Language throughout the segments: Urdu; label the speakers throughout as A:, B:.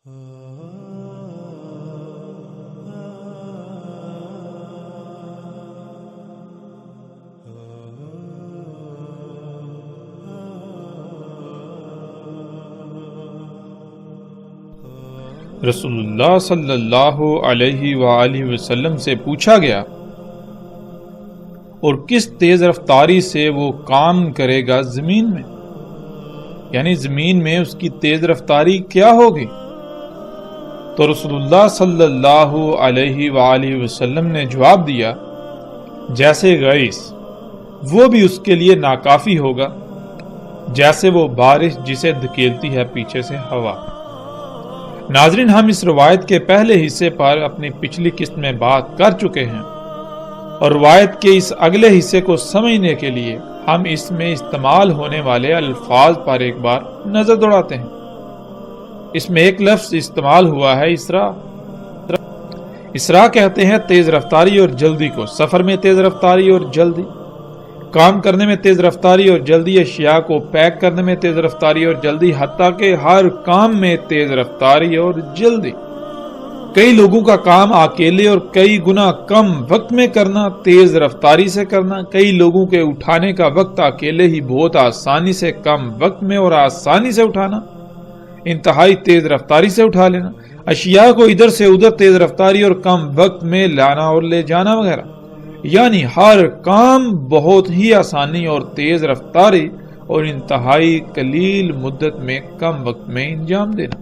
A: رسول اللہ صلی اللہ علیہ وآلہ وسلم سے پوچھا گیا، اور کس تیز رفتاری سے وہ کام کرے گا زمین میں، یعنی زمین میں اس کی تیز رفتاری کیا ہوگی؟ تو رسول اللہ صلی اللہ علیہ وآلہ وسلم نے جواب دیا، جیسے غیث، وہ بھی اس کے لیے ناکافی ہوگا جیسے وہ بارش جسے دھکیلتی ہے پیچھے سے ہوا۔ ناظرین، ہم اس روایت کے پہلے حصے پر اپنی پچھلی قسط میں بات کر چکے ہیں، اور روایت کے اس اگلے حصے کو سمجھنے کے لیے ہم اس میں استعمال ہونے والے الفاظ پر ایک بار نظر دوڑاتے ہیں۔ اس میں ایک لفظ استعمال ہوا ہے اسراء۔ اسراء کہتے ہیں تیز رفتاری اور جلدی کو، سفر میں تیز رفتاری اور جلدی، کام کرنے میں تیز رفتاری اور جلدی، اشیاء کو پیک کرنے میں تیز رفتاری اور جلدی، حتیٰ کہ ہر کام میں تیز رفتاری اور جلدی۔ کئی لوگوں کا کام اکیلے اور کئی گنا کم وقت میں کرنا، تیز رفتاری سے کرنا، کئی لوگوں کے اٹھانے کا وقت اکیلے ہی بہت آسانی سے کم وقت میں اور آسانی سے اٹھانا، انتہائی تیز رفتاری سے اٹھا لینا، اشیاء کو ادھر سے ادھر تیز رفتاری اور کم وقت میں لانا اور لے جانا وغیرہ، یعنی ہر کام بہت ہی آسانی اور تیز رفتاری اور انتہائی قلیل مدت میں کم وقت میں انجام دینا۔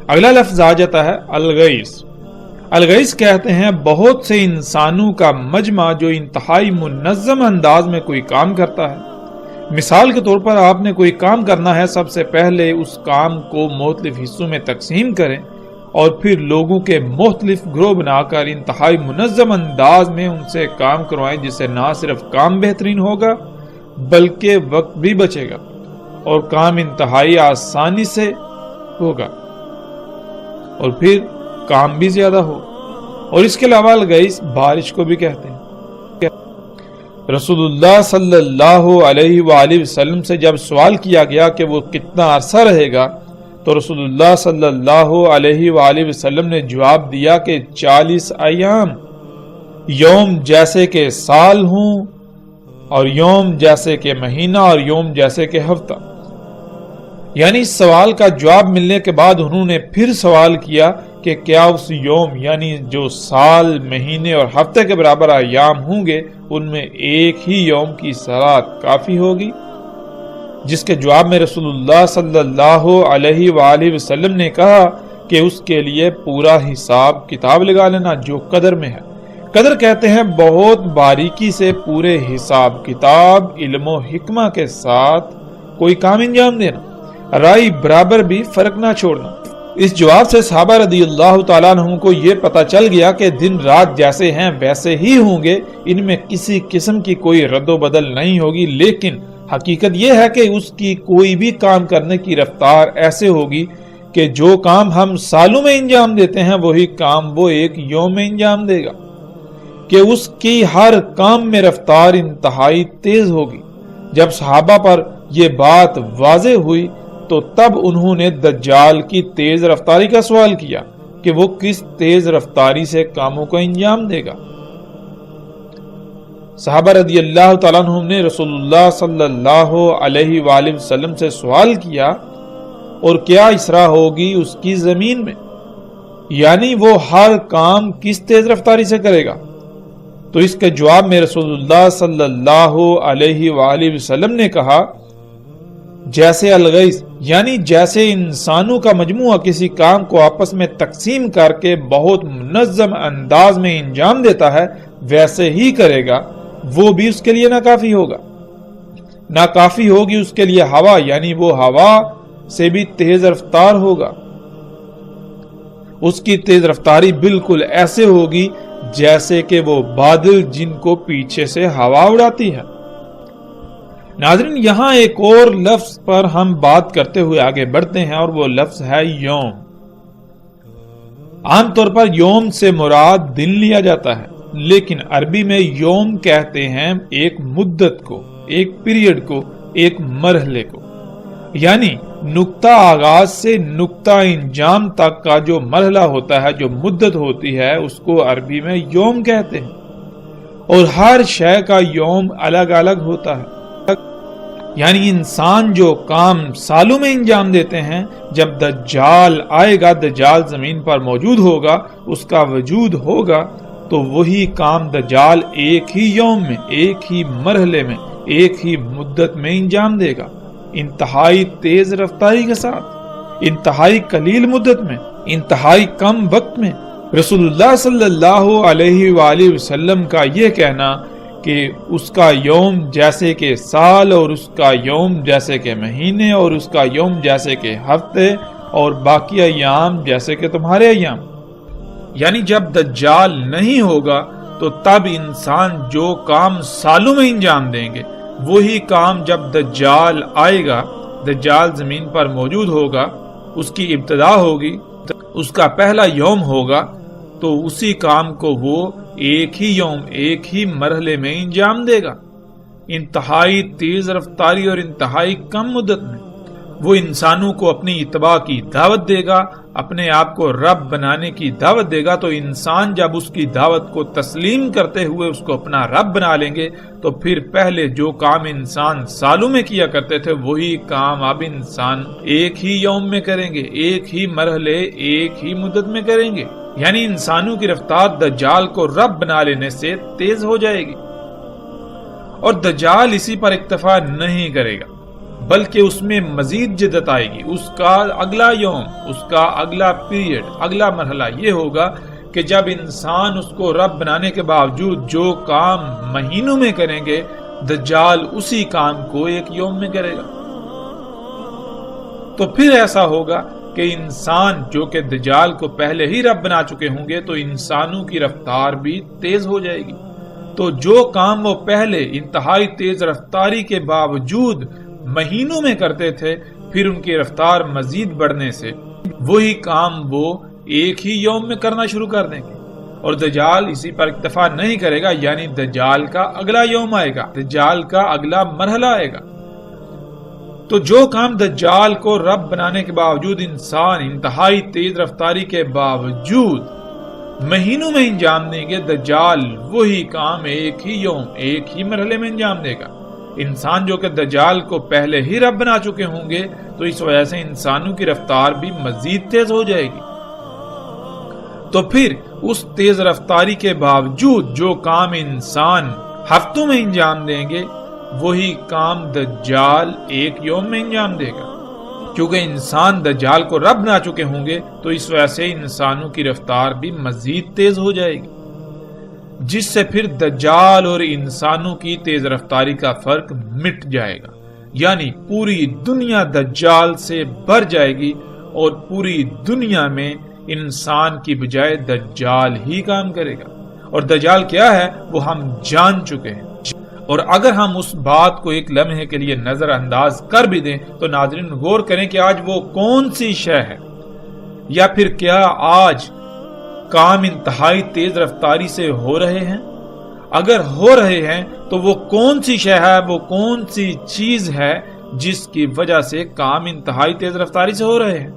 A: اگلا لفظ آ جاتا ہے الغیث۔ الغیث کہتے ہیں بہت سے انسانوں کا مجمع جو انتہائی منظم انداز میں کوئی کام کرتا ہے۔ مثال کے طور پر آپ نے کوئی کام کرنا ہے، سب سے پہلے اس کام کو مختلف حصوں میں تقسیم کریں اور پھر لوگوں کے مختلف گروہ بنا کر انتہائی منظم انداز میں ان سے کام کروائیں، جس سے نہ صرف کام بہترین ہوگا بلکہ وقت بھی بچے گا اور کام انتہائی آسانی سے ہوگا اور پھر کام بھی زیادہ ہوگا۔ اور اس کے علاوہ الغیث بارش کو بھی کہتے ہیں۔ رسول اللہ صلی اللہ علیہ وآلہ وسلم سے جب سوال کیا گیا کہ وہ کتنا عرصہ رہے گا، تو رسول اللہ صلی اللہ علیہ وآلہ وسلم نے جواب دیا کہ 40 ایام، یوم جیسے کہ سال ہوں اور یوم جیسے کہ مہینہ اور یوم جیسے کہ ہفتہ۔ یعنی اس سوال کا جواب ملنے کے بعد انہوں نے پھر سوال کیا کہ کیا اس یوم یعنی جو سال، مہینے اور ہفتے کے برابر ایام ہوں گے، ان میں ایک ہی یوم کی صلاۃ کافی ہوگی؟ جس کے جواب میں رسول اللہ صلی اللہ علیہ وآلہ وسلم نے کہا کہ اس کے لیے پورا حساب کتاب لگا لینا جو قدر میں ہے۔ قدر کہتے ہیں بہت باریکی سے پورے حساب کتاب، علم و حکمہ کے ساتھ کوئی کام انجام دینا، رائے برابر بھی فرق نہ چھوڑنا۔ اس جواب سے صحابہ رضی اللہ تعالیٰ عنہ کو یہ پتہ چل گیا کہ دن رات جیسے ہیں ویسے ہی ہوں گے، ان میں کسی قسم کی کوئی رد و بدل نہیں ہوگی، لیکن حقیقت یہ ہے کہ اس کی کوئی بھی کام کرنے کی رفتار ایسے ہوگی کہ جو کام ہم سالوں میں انجام دیتے ہیں وہی کام وہ ایک یوم میں انجام دے گا، کہ اس کی ہر کام میں رفتار انتہائی تیز ہوگی۔ جب صحابہ پر یہ بات واضح ہوئی تو تب انہوں نے دجال کی تیز رفتاری کا سوال کیا کہ وہ کس تیز رفتاری سے کاموں کو انجام دے گا۔ صحابہ رضی اللہ تعالیٰ عنہ نے رسول اللہ صلی اللہ علیہ وآلہ وسلم سے سوال کیا، اور کیا اسراء ہوگی اس کی زمین میں، یعنی وہ ہر کام کس تیز رفتاری سے کرے گا؟ تو اس کے جواب میں رسول اللہ صلی اللہ علیہ وآلہ وسلم نے کہا، جیسے الغیث یعنی جیسے انسانوں کا مجموعہ کسی کام کو آپس میں تقسیم کر کے بہت منظم انداز میں انجام دیتا ہے ویسے ہی کرے گا، وہ بھی اس کے لیے ناکافی ہوگا۔ ناکافی ہوگی اس کے لیے ہوا، یعنی وہ ہوا سے بھی تیز رفتار ہوگا، اس کی تیز رفتاری بالکل ایسے ہوگی جیسے کہ وہ بادل جن کو پیچھے سے ہوا اڑاتی ہے۔ ناظرین، یہاں ایک اور لفظ پر ہم بات کرتے ہوئے آگے بڑھتے ہیں، اور وہ لفظ ہے یوم۔ عام طور پر یوم سے مراد دن لیا جاتا ہے، لیکن عربی میں یوم کہتے ہیں ایک مدت کو، ایک پیریڈ کو، ایک مرحلے کو۔ یعنی نقطہ آغاز سے نقطہ انجام تک کا جو مرحلہ ہوتا ہے، جو مدت ہوتی ہے، اس کو عربی میں یوم کہتے ہیں، اور ہر شے کا یوم الگ الگ ہوتا ہے۔ یعنی انسان جو کام سالوں میں انجام دیتے ہیں، جب دجال آئے گا، دجال زمین پر موجود ہوگا، اس کا وجود ہوگا، تو وہی کام دجال ایک ہی یوم میں، ایک ہی مرحلے میں، ایک ہی مدت میں انجام دے گا، انتہائی تیز رفتاری کے ساتھ، انتہائی قلیل مدت میں، انتہائی کم وقت میں۔ رسول اللہ صلی اللہ علیہ وآلہ وسلم کا یہ کہنا کہ اس کا یوم جیسے کہ سال، اور اس کا یوم جیسے کہ مہینے، اور اس کا یوم جیسے کہ ہفتے، اور باقی ایام جیسے کہ تمہارے ایام۔ یعنی جب دجال نہیں ہوگا تو تب انسان جو کام سالوں میں انجام دیں گے، وہی کام جب دجال آئے گا، دجال زمین پر موجود ہوگا، اس کی ابتدا ہوگی، اس کا پہلا یوم ہوگا، تو اسی کام کو وہ ایک ہی یوم، ایک ہی مرحلے میں انجام دے گا، انتہائی تیز رفتاری اور انتہائی کم مدت میں۔ وہ انسانوں کو اپنی اتباع کی دعوت دے گا، اپنے آپ کو رب بنانے کی دعوت دے گا، تو انسان جب اس کی دعوت کو تسلیم کرتے ہوئے اس کو اپنا رب بنا لیں گے، تو پھر پہلے جو کام انسان سالوں میں کیا کرتے تھے، وہی کام اب انسان ایک ہی یوم میں کریں گے، ایک ہی مرحلے، ایک ہی مدت میں کریں گے۔ یعنی انسانوں کی رفتار دجال کو رب بنا لینے سے تیز ہو جائے گی، اور دجال اسی پر اکتفا نہیں کرے گا، بلکہ اس میں مزید جدت آئے گی۔ اس کا اگلا یوم، اس کا اگلا پیریڈ، اگلا مرحلہ یہ ہوگا کہ جب انسان اس کو رب بنانے کے باوجود جو کام مہینوں میں کریں گے، دجال اسی کام کو ایک یوم میں کرے گا۔ تو پھر ایسا ہوگا کہ انسان جو کہ دجال کو پہلے ہی رب بنا چکے ہوں گے، تو انسانوں کی رفتار بھی تیز ہو جائے گی۔ تو جو کام وہ پہلے انتہائی تیز رفتاری کے باوجود مہینوں میں کرتے تھے، پھر ان کی رفتار مزید بڑھنے سے وہی کام وہ ایک ہی یوم میں کرنا شروع کر دیں گے، اور دجال اسی پر اکتفا نہیں کرے گا، یعنی دجال کا اگلا یوم آئے گا، دجال کا اگلا مرحلہ آئے گا۔ تو جو کام دجال کو رب بنانے کے باوجود انسان انتہائی تیز رفتاری کے باوجود مہینوں میں انجام دیں گے، دجال وہی کام ایک ہی یوم، ایک ہی مرحلے میں انجام دے گا۔ انسان جو کہ دجال کو پہلے ہی رب بنا چکے ہوں گے، تو اس وجہ سے انسانوں کی رفتار بھی مزید تیز ہو جائے گی۔ تو پھر اس تیز رفتاری کے باوجود جو کام انسان ہفتوں میں انجام دیں گے، وہی کام دجال ایک یوم میں انجام دے گا۔ کیونکہ انسان دجال کو رب بنا چکے ہوں گے، تو اس وجہ سے انسانوں کی رفتار بھی مزید تیز ہو جائے گی، جس سے پھر دجال اور انسانوں کی تیز رفتاری کا فرق مٹ جائے گا۔ یعنی پوری دنیا دجال سے بھر جائے گی، اور پوری دنیا میں انسان کی بجائے دجال ہی کام کرے گا۔ اور دجال کیا ہے وہ ہم جان چکے ہیں، اور اگر ہم اس بات کو ایک لمحے کے لیے نظر انداز کر بھی دیں تو ناظرین غور کریں کہ آج وہ کون سی شے ہے، یا پھر کیا آج کام انتہائی تیز رفتاری سے ہو رہے ہیں؟ اگر ہو رہے ہیں تو وہ کون سی شے ہے، وہ کون سی چیز ہے جس کی وجہ سے کام انتہائی تیز رفتاری سے ہو رہے ہیں؟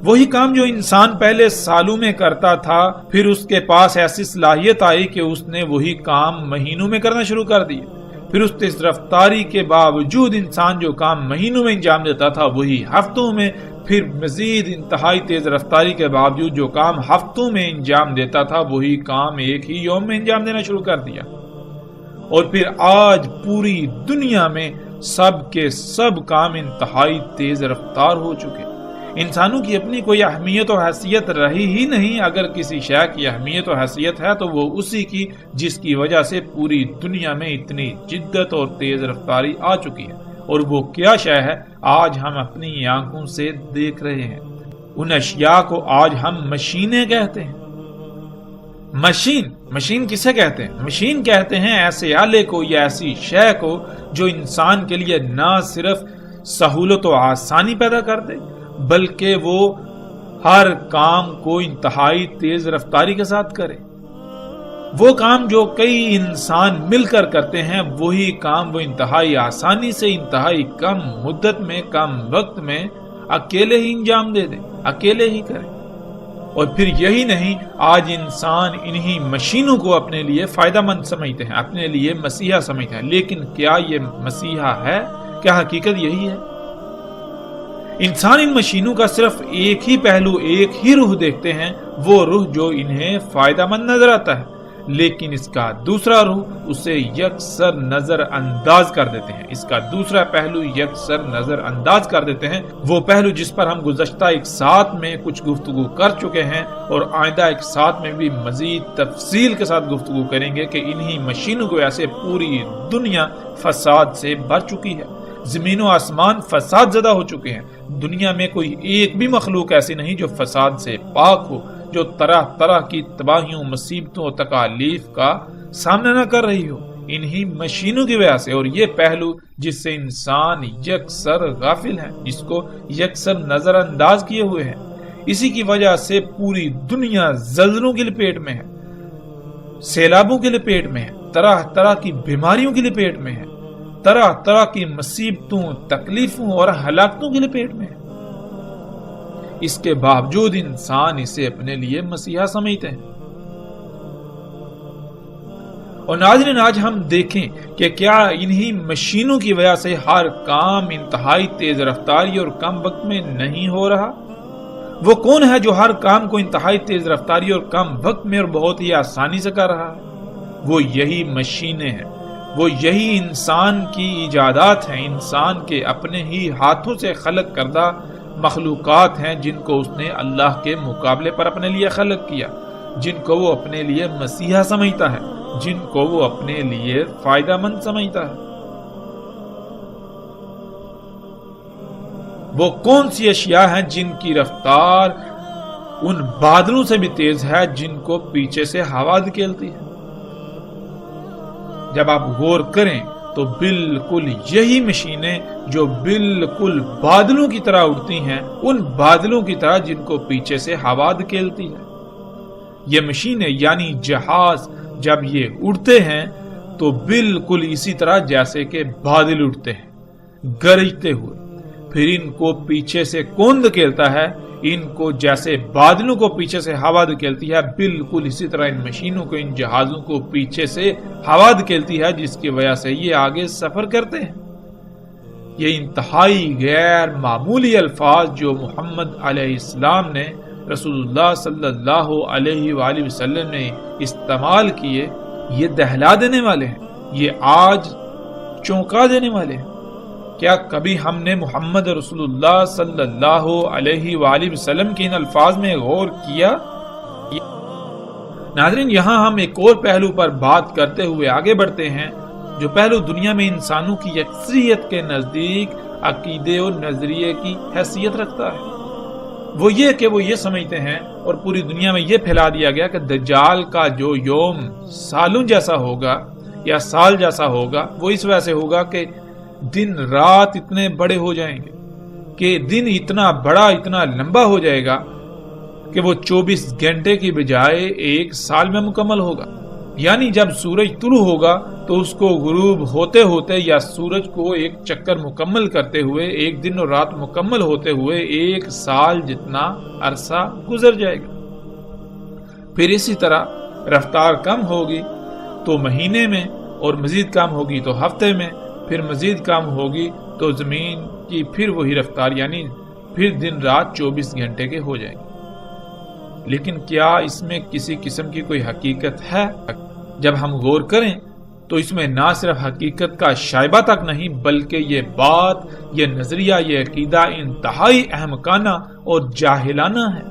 A: وہی کام جو انسان پہلے سالوں میں کرتا تھا، پھر اس کے پاس ایسی صلاحیت آئی کہ اس نے وہی کام مہینوں میں کرنا شروع کر دیا۔ پھر اس تیز رفتاری کے باوجود انسان جو کام مہینوں میں انجام دیتا تھا، وہی ہفتوں میں، پھر مزید انتہائی تیز رفتاری کے باوجود جو کام ہفتوں میں انجام دیتا تھا، وہی کام ایک ہی یوم میں انجام دینا شروع کر دیا۔ اور پھر آج پوری دنیا میں سب کے سب کام انتہائی تیز رفتار ہو چکے۔ انسانوں کی اپنی کوئی اہمیت و حیثیت رہی ہی نہیں۔ اگر کسی شے کی اہمیت و حیثیت ہے تو وہ اسی کی جس کی وجہ سے پوری دنیا میں اتنی جدت اور تیز رفتاری آ چکی ہے، اور وہ کیا شے ہے آج ہم اپنی آنکھوں سے دیکھ رہے ہیں۔ ان اشیاء کو آج ہم مشینیں کہتے ہیں۔ مشین کسے کہتے ہیں؟ مشین کہتے ہیں ایسے آلے کو یا ایسی شے کو جو انسان کے لیے نہ صرف سہولت و آسانی پیدا کر دے، بلکہ وہ ہر کام کو انتہائی تیز رفتاری کے ساتھ کرے۔ وہ کام جو کئی انسان مل کر کرتے ہیں وہی کام وہ انتہائی آسانی سے انتہائی کم مدت میں کم وقت میں اکیلے ہی انجام دے دیں، اکیلے ہی کریں۔ اور پھر یہی نہیں، آج انسان انہی مشینوں کو اپنے لیے فائدہ مند سمجھتے ہیں، اپنے لیے مسیحا سمجھتے ہیں، لیکن کیا یہ مسیحا ہے؟ کیا حقیقت یہی ہے؟ انسان ان مشینوں کا صرف ایک ہی پہلو، ایک ہی روح دیکھتے ہیں، وہ روح جو انہیں فائدہ مند نظر آتا ہے، لیکن اس کا دوسرا روح اسے یکسر نظر انداز کر دیتے ہیں، اس کا دوسرا پہلو یکسر نظر انداز کر دیتے ہیں، وہ پہلو جس پر ہم گزشتہ ایک ساتھ میں کچھ گفتگو کر چکے ہیں اور آئندہ ایک ساتھ میں بھی مزید تفصیل کے ساتھ گفتگو کریں گے کہ انہی مشینوں کو ایسے پوری دنیا فساد سے بھر چکی ہے، زمین و آسمان فساد زدہ ہو چکے ہیں، دنیا میں کوئی ایک بھی مخلوق ایسی نہیں جو فساد سے پاک ہو، جو طرح طرح کی تباہیوں، مصیبتوں اور تکالیف کا سامنا نہ کر رہی ہو، انہی مشینوں کی وجہ سے۔ اور یہ پہلو جس سے انسان یکسر غافل ہے، جس کو یکسر نظر انداز کیے ہوئے ہیں، اسی کی وجہ سے پوری دنیا زلزلوں کی لپیٹ میں ہے، سیلابوں کی لپیٹ میں ہے، طرح طرح کی بیماریوں کی لپیٹ میں ہے، طرح طرح کی مصیبتوں، تکلیفوں اور ہلاکتوں کی لپیٹ میں ہے۔ اس کے باوجود انسان اسے اپنے لیے مسیحا سمجھتے ہیں۔ اور ناظرین، آج ہم دیکھیں کہ کیا انہی مشینوں کی وجہ سے ہر کام انتہائی تیز رفتاری اور کم وقت میں نہیں ہو رہا؟ وہ کون ہے جو ہر کام کو انتہائی تیز رفتاری اور کم وقت میں اور بہت ہی آسانی سے کر رہا ہے؟ وہ یہی مشینیں ہیں، وہ یہی انسان کی ایجادات ہیں، انسان کے اپنے ہی ہاتھوں سے خلق کردہ مخلوقات ہیں، جن کو اس نے اللہ کے مقابلے پر اپنے لیے خلق کیا، جن کو وہ اپنے لیے مسیحا سمجھتا ہے، جن کو وہ اپنے لیے فائدہ مند سمجھتا ہے۔ وہ کون سی اشیاء ہیں جن کی رفتار ان بادلوں سے بھی تیز ہے جن کو پیچھے سے ہوا دھکیلتی ہے؟ جب آپ غور کریں تو بالکل یہی مشینیں جو بالکل بادلوں کی طرح اڑتی ہیں، ان بادلوں کی طرح جن کو پیچھے سے ہوا دھکیلتی ہے۔ یہ مشینیں یعنی جہاز جب یہ اڑتے ہیں تو بالکل اسی طرح جیسے کہ بادل اڑتے ہیں، گرجتے ہوئے۔ پھر ان کو پیچھے سے کون دھکیلتا ہے؟ ان کو جیسے بادلوں کو پیچھے سے ہوا دھکیلتی ہے، بالکل اسی طرح ان مشینوں کو، ان جہازوں کو پیچھے سے ہوا دھکیلتی ہے، جس کی وجہ سے یہ آگے سفر کرتے ہیں۔ یہ انتہائی غیر معمولی الفاظ جو محمد علیہ السلام نے، رسول اللہ صلی اللہ علیہ وآلہ وسلم نے استعمال کیے، یہ دہلا دینے والے ہیں، یہ آج چونکا دینے والے ہیں۔ کیا کبھی ہم نے محمد رسول اللہ صلی اللہ علیہ وآلہ وسلم کے ان الفاظ میں غور کیا؟ ناظرین، یہاں ہم ایک اور پہلو پر بات کرتے ہوئے آگے بڑھتے ہیں، جو پہلو دنیا میں انسانوں کی اکثریت کے نزدیک عقیدے اور نظریے کی حیثیت رکھتا ہے۔ وہ یہ کہ وہ یہ سمجھتے ہیں اور پوری دنیا میں یہ پھیلا دیا گیا کہ دجال کا جو یوم سالوں جیسا ہوگا یا سال جیسا ہوگا، وہ اس وجہ سے ہوگا کہ دن رات اتنے بڑے ہو جائیں گے، کہ دن اتنا بڑا، اتنا لمبا ہو جائے گا کہ وہ 24 گھنٹے کی بجائے ایک سال میں مکمل ہوگا۔ یعنی جب سورج طلوع ہوگا تو اس کو غروب ہوتے ہوتے یا سورج کو ایک چکر مکمل کرتے ہوئے، ایک دن اور رات مکمل ہوتے ہوئے ایک سال جتنا عرصہ گزر جائے گا۔ پھر اسی طرح رفتار کم ہوگی تو مہینے میں، اور مزید کم ہوگی تو ہفتے میں، پھر مزید کم ہوگی تو زمین کی پھر وہی رفتار، یعنی پھر دن رات 24 گھنٹے کے ہو جائیں گے۔ لیکن کیا اس میں کسی قسم کی کوئی حقیقت ہے؟ جب ہم غور کریں تو اس میں نہ صرف حقیقت کا شائبہ تک نہیں، بلکہ یہ بات، یہ نظریہ، یہ عقیدہ انتہائی احمقانہ اور جاہلانہ ہے۔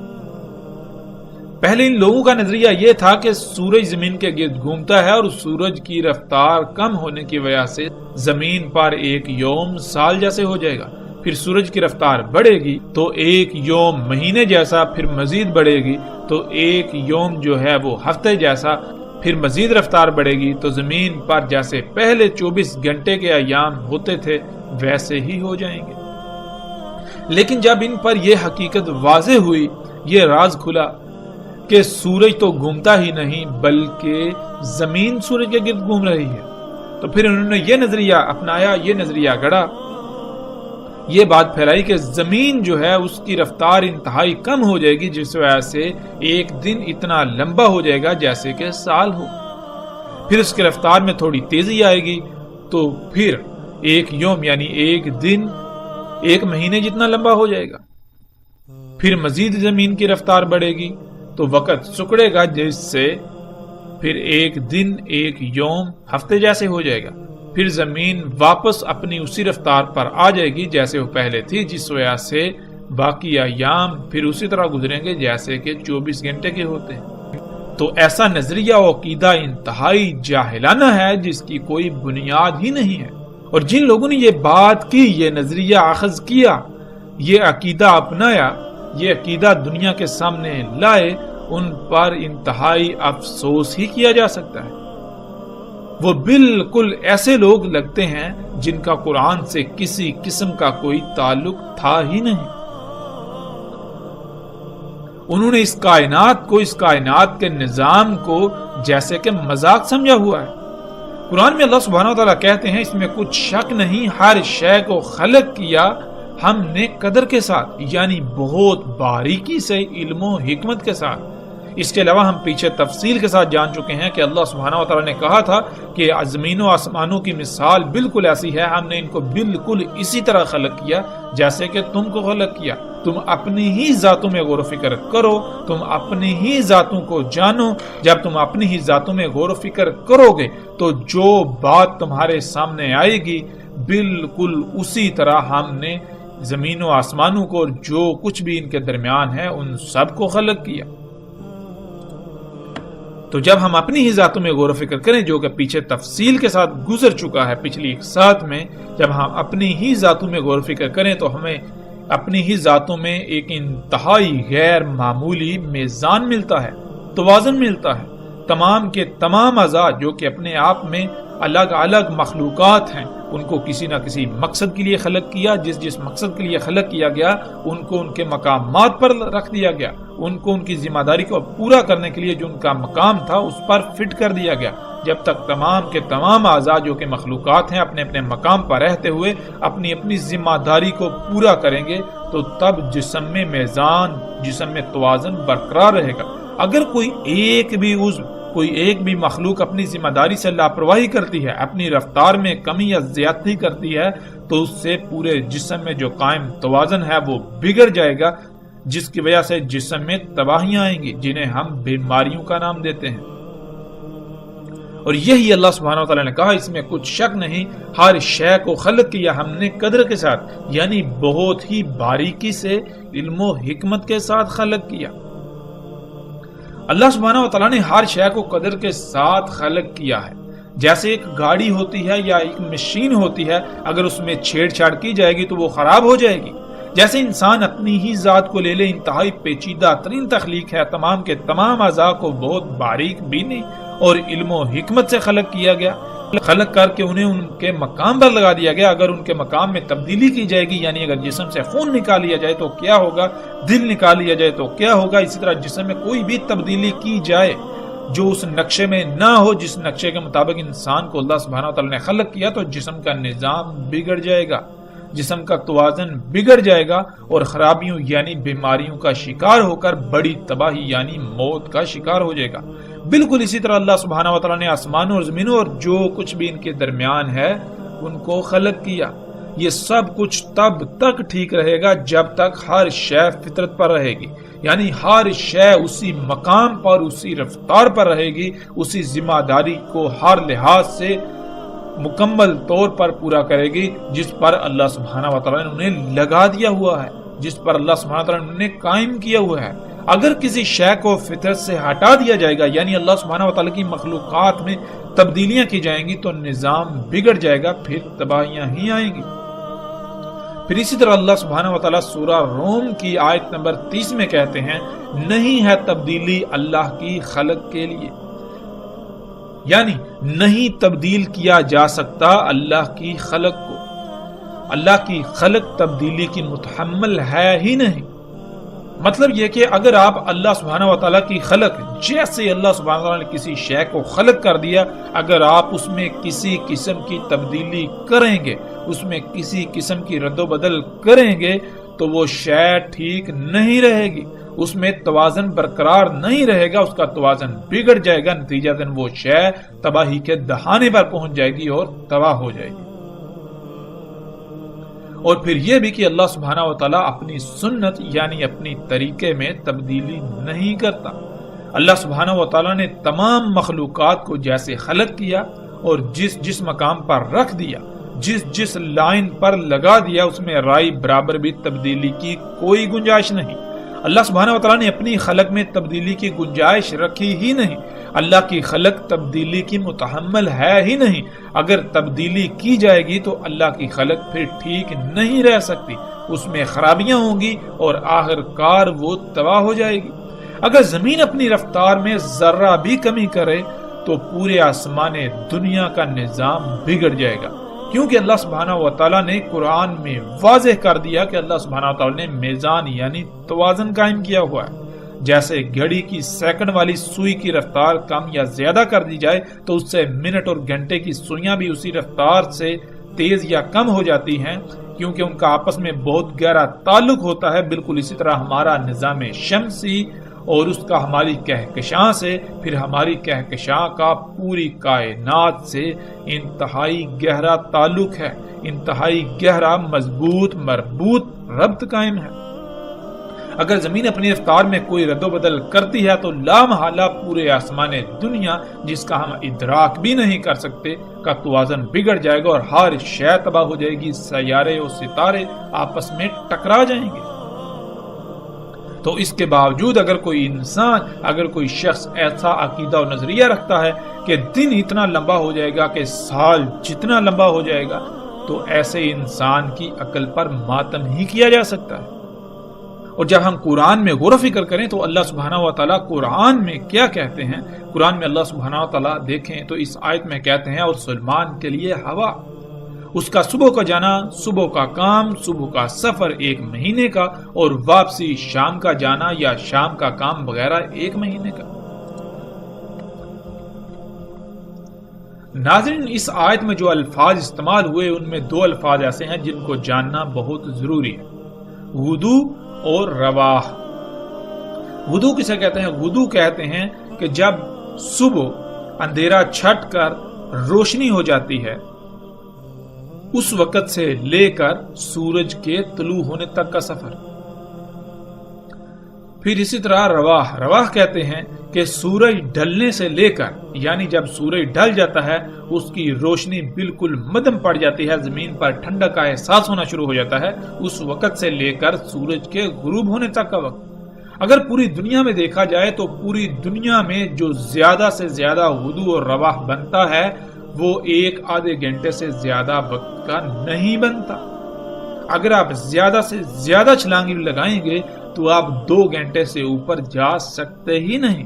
A: پہلے ان لوگوں کا نظریہ یہ تھا کہ سورج زمین کے گرد گھومتا ہے اور سورج کی رفتار کم ہونے کی وجہ سے زمین پر ایک یوم سال جیسے ہو جائے گا، پھر سورج کی رفتار بڑھے گی تو ایک یوم مہینے جیسا، پھر مزید بڑھے گی تو ایک یوم جو ہے وہ ہفتے جیسا، پھر مزید رفتار بڑھے گی تو زمین پر جیسے پہلے 24 گھنٹے کے ایام ہوتے تھے ویسے ہی ہو جائیں گے۔ لیکن جب ان پر یہ حقیقت واضح ہوئی، یہ راز کھلا کہ سورج تو گھومتا ہی نہیں بلکہ زمین سورج کے گرد گھوم رہی ہے. تو پھر انہوں نے یہ نظریہ اپنایا, یہ نظریہ گڑا, یہ بات پھیلائی کہ زمین جو ہے اس کی رفتار انتہائی کم ہو جائے گی, جس وجہ سے ایک دن اتنا لمبا ہو جائے گا جیسے کہ سال ہو. پھر اس کی رفتار میں تھوڑی تیزی آئے گی تو پھر ایک یوم یعنی ایک دن ایک مہینے جتنا لمبا ہو جائے گا. پھر مزید زمین کی رفتار بڑھے گی تو وقت سکڑے گا, جس سے پھر ایک دن ایک یوم ہفتے جیسے ہو جائے گا. پھر زمین واپس اپنی اسی رفتار پر آ جائے گی جیسے وہ پہلے تھی, جس وجہ سے باقی ایام پھر اسی طرح گزریں گے جیسے کہ 24 گھنٹے کے ہوتے ہیں. تو ایسا نظریہ و عقیدہ انتہائی جاہلانہ ہے جس کی کوئی بنیاد ہی نہیں ہے. اور جن لوگوں نے یہ بات کی, یہ نظریہ اخذ کیا, یہ عقیدہ اپنایا, یہ عقیدہ دنیا کے سامنے لائے, ان پر انتہائی افسوس ہی کیا جا سکتا ہے. وہ بالکل ایسے لوگ لگتے ہیں جن کا قرآن سے کسی قسم کا کوئی تعلق تھا ہی نہیں. انہوں نے اس کائنات کو, اس کائنات کے نظام کو جیسے کہ مذاق سمجھا ہوا ہے. قرآن میں اللہ سبحانہ وتعالیٰ کہتے ہیں اس میں کچھ شک نہیں, ہر شے کو خلق کیا ہم نے قدر کے ساتھ, یعنی بہت باریکی سے, علم و حکمت کے ساتھ. اس کے علاوہ ہم پیچھے تفصیل کے ساتھ جان چکے ہیں کہ اللہ سبحانہ وتعالیٰ نے کہا تھا کہ زمین و آسمانوں کی مثال بالکل ایسی ہے, ہم نے ان کو بالکل اسی طرح خلق کیا جیسے کہ تم کو خلق کیا. تم اپنی ہی ذاتوں میں غور و فکر کرو, تم اپنی ہی ذاتوں کو جانو. جب تم اپنی ہی ذاتوں میں غور و فکر کرو گے تو جو بات تمہارے سامنے آئے گی بالکل اسی طرح ہم نے زمین و آسمانوں کو, جو کچھ بھی ان کے درمیان ہے, ان سب کو خلق کیا. تو جب ہم اپنی ہی ذاتوں میں غور و فکر کریں, جو کہ پیچھے تفصیل کے ساتھ گزر چکا ہے پچھلی اقساط میں, جب ہم اپنی ہی ذاتوں میں غور و فکر کریں تو ہمیں اپنی ہی ذاتوں میں ایک انتہائی غیر معمولی میزان ملتا ہے, توازن ملتا ہے. تمام کے تمام اعضاء جو کہ اپنے آپ میں الگ الگ مخلوقات ہیں, ان کو کسی نہ کسی مقصد کے لیے خلق کیا, جس مقصد کے لیے خلق کیا گیا ان کو ان کے مقامات پر رکھ دیا گیا, ان کو ان کی ذمہ داری کو پورا کرنے کے لیے جو ان کا مقام تھا اس پر فٹ کر دیا گیا. جب تک تمام کے تمام اعضاء جو کہ مخلوقات ہیں اپنے اپنے مقام پر رہتے ہوئے اپنی اپنی ذمہ داری کو پورا کریں گے تو تب جسم میں میزان, جسم میں توازن برقرار رہے گا. اگر کوئی ایک بھی مخلوق اپنی ذمہ داری سے لاپرواہی کرتی ہے, اپنی رفتار میں کمی یا زیادتی کرتی ہے, تو اس سے پورے جسم میں جو قائم توازن ہے وہ بگڑ جائے گا, جس کی وجہ سے جسم میں تباہیاں آئیں گی جنہیں ہم بیماریوں کا نام دیتے ہیں. اور یہی اللہ سبحانہ وتعالی نے کہا اس میں کچھ شک نہیں, ہر شے کو خلق کیا ہم نے قدر کے ساتھ, یعنی بہت ہی باریکی سے, علم و حکمت کے ساتھ خلق کیا. اللہ سبحانہ وتعالی نے ہر شے کو قدر کے ساتھ خلق کیا ہے. جیسے ایک گاڑی ہوتی ہے یا ایک مشین ہوتی ہے, اگر اس میں چھیڑ چھاڑ کی جائے گی تو وہ خراب ہو جائے گی. جیسے انسان اپنی ہی ذات کو لے لے, انتہائی پیچیدہ ترین تخلیق ہے, تمام کے تمام اعضاء کو بہت باریک بینی اور علم و حکمت سے خلق کیا گیا, خلق کر کے انہیں ان کے مقام پر لگا دیا گیا. اگر ان کے مقام میں تبدیلی کی جائے گی, یعنی اگر جسم سے خون نکال لیا جائے تو کیا ہوگا, دل نکال لیا جائے تو کیا ہوگا, اسی طرح جسم میں کوئی بھی تبدیلی کی جائے جو اس نقشے میں نہ ہو, جس نقشے کے مطابق انسان کو اللہ سبحانہ وتعالی نے خلق کیا, تو جسم کا نظام بگڑ جائے گا, جسم کا توازن بگڑ جائے گا اور خرابیوں یعنی بیماریوں کا شکار ہو کر بڑی تباہی یعنی موت کا شکار ہو جائے گا. بالکل اسی طرح اللہ سبحانہ وتعالی نے آسمانوں اور زمینوں اور جو کچھ بھی ان کے درمیان ہے ان کو خلق کیا. یہ سب کچھ تب تک ٹھیک رہے گا جب تک ہر شے فطرت پر رہے گی, یعنی ہر شے اسی مقام پر, اسی رفتار پر رہے گی, اسی ذمہ داری کو ہر لحاظ سے مکمل طور پر پورا کرے گی جس پر اللہ سبحانہ وتعالی نے انہیں لگا دیا ہوا ہے, جس پر اللہ سبحانہ وتعالی نے انہیں قائم کیا ہوا ہے. اگر کسی شے کو فطرت سے ہٹا دیا جائے گا, یعنی اللہ سبحانہ وتعالی کی مخلوقات میں تبدیلیاں کی جائیں گی, تو نظام بگڑ جائے گا, پھر تباہیاں ہی آئیں گی. پھر اسی طرح اللہ سبحانہ وتعالی سورہ روم کی آیت نمبر 30 میں کہتے ہیں, نہیں ہے تبدیلی اللہ کی خلق کے لیے, یعنی نہیں تبدیل کیا جا سکتا اللہ کی خلق کو. اللہ کی خلق تبدیلی کی متحمل ہے ہی نہیں. مطلب یہ کہ اگر آپ اللہ سبحانہ و تعالیٰ کی خلق جیسے اللہ سبحانہ و تعالیٰ نے کسی شے کو خلق کر دیا، اگر آپ اس میں کسی قسم کی تبدیلی کریں گے، اس میں کسی قسم کی رد و بدل کریں گے تو وہ شے ٹھیک نہیں رہے گی، اس میں توازن برقرار نہیں رہے گا، اس کا توازن بگڑ جائے گا، نتیجتاً وہ شے تباہی کے دہانے پر پہنچ جائے گی اور تباہ ہو جائے گی۔ اور پھر یہ بھی کہ اللہ سبحانہ و تعالیٰ اپنی سنت یعنی اپنی طریقے میں تبدیلی نہیں کرتا۔ اللہ سبحانہ و تعالیٰ نے تمام مخلوقات کو جیسے خلق کیا اور جس مقام پر رکھ دیا، جس لائن پر لگا دیا، اس میں رائی برابر بھی تبدیلی کی کوئی گنجائش نہیں۔ اللہ سبحانہ و تعالیٰ نے اپنی خلق میں تبدیلی کی گنجائش رکھی ہی نہیں۔ اللہ کی خلق تبدیلی کی متحمل ہے ہی نہیں۔ اگر تبدیلی کی جائے گی تو اللہ کی خلق پھر ٹھیک نہیں رہ سکتی، اس میں خرابیاں ہوں گی اور آخر کار وہ تباہ ہو جائے گی۔ اگر زمین اپنی رفتار میں ذرہ بھی کمی کرے تو پورے آسمان دنیا کا نظام بگڑ جائے گا، کیونکہ اللہ سبحانہ و تعالیٰ نے قرآن میں واضح کر دیا کہ اللہ سبحانہ و تعالیٰ نے میزان یعنی توازن قائم کیا ہوا ہے۔ جیسے گھڑی کی سیکنڈ والی سوئی کی رفتار کم یا زیادہ کر دی جائے تو اس سے منٹ اور گھنٹے کی سوئیاں بھی اسی رفتار سے تیز یا کم ہو جاتی ہیں، کیونکہ ان کا آپس میں بہت گہرا تعلق ہوتا ہے۔ بالکل اسی طرح ہمارا نظام شمسی اور اس کا ہماری کہکشاں سے، پھر ہماری کہکشاں کا پوری کائنات سے انتہائی گہرا تعلق ہے، انتہائی گہرا مضبوط مربوط ربط قائم ہے۔ اگر زمین اپنی رفتار میں کوئی رد و بدل کرتی ہے تو لامحالہ پورے آسمان دنیا، جس کا ہم ادراک بھی نہیں کر سکتے، کا توازن بگڑ جائے گا اور ہر شے تباہ ہو جائے گی، سیارے اور ستارے آپس میں ٹکرا جائیں گے۔ تو اس کے باوجود اگر کوئی انسان، اگر کوئی شخص ایسا عقیدہ و نظریہ رکھتا ہے کہ دن اتنا لمبا ہو جائے گا کہ سال جتنا لمبا ہو جائے گا، تو ایسے انسان کی عقل پر ماتم ہی کیا جا سکتا ہے۔ اور جب ہم قرآن میں غور و فکر کریں تو اللہ سبحانہ و تعالیٰ قرآن میں کیا کہتے ہیں؟ قرآن میں اللہ سبحانہ و تعالیٰ دیکھیں تو اس آیت میں کہتے ہیں، اور سلمان کے لیے ہوا، اس کا صبح کا جانا، صبح کا کام، صبح کا سفر 1 مہینے کا، اور واپسی شام کا جانا یا شام کا کام وغیرہ 1 مہینے کا۔ ناظرین، اس آیت میں جو الفاظ استعمال ہوئے ان میں 2 الفاظ ایسے ہیں جن کو جاننا بہت ضروری ہے، غدو اور رواح۔ غدو کسے کہتے ہیں؟ غدو کہتے ہیں کہ جب صبح اندھیرا چھٹ کر روشنی ہو جاتی ہے، اس وقت سے لے کر سورج کے طلوع ہونے تک کا سفر۔ پھر اسی طرح رواح، رواح کہتے ہیں کہ سورج ڈھلنے سے لے کر، یعنی جب سورج ڈھل جاتا ہے اس کی روشنی بالکل مدھم پڑ جاتی ہے، زمین پر ٹھنڈک کا احساس ہونا شروع ہو جاتا ہے، اس وقت سے لے کر سورج کے غروب ہونے تک کا وقت۔ اگر پوری دنیا میں دیکھا جائے تو پوری دنیا میں جو زیادہ سے زیادہ غدو اور رواح بنتا ہے وہ 1 آدھے گھنٹے سے زیادہ وقت کا نہیں بنتا۔ اگر آپ زیادہ سے زیادہ چھلانگی لگائیں گے تو آپ 2 گھنٹے سے اوپر جا سکتے ہی نہیں۔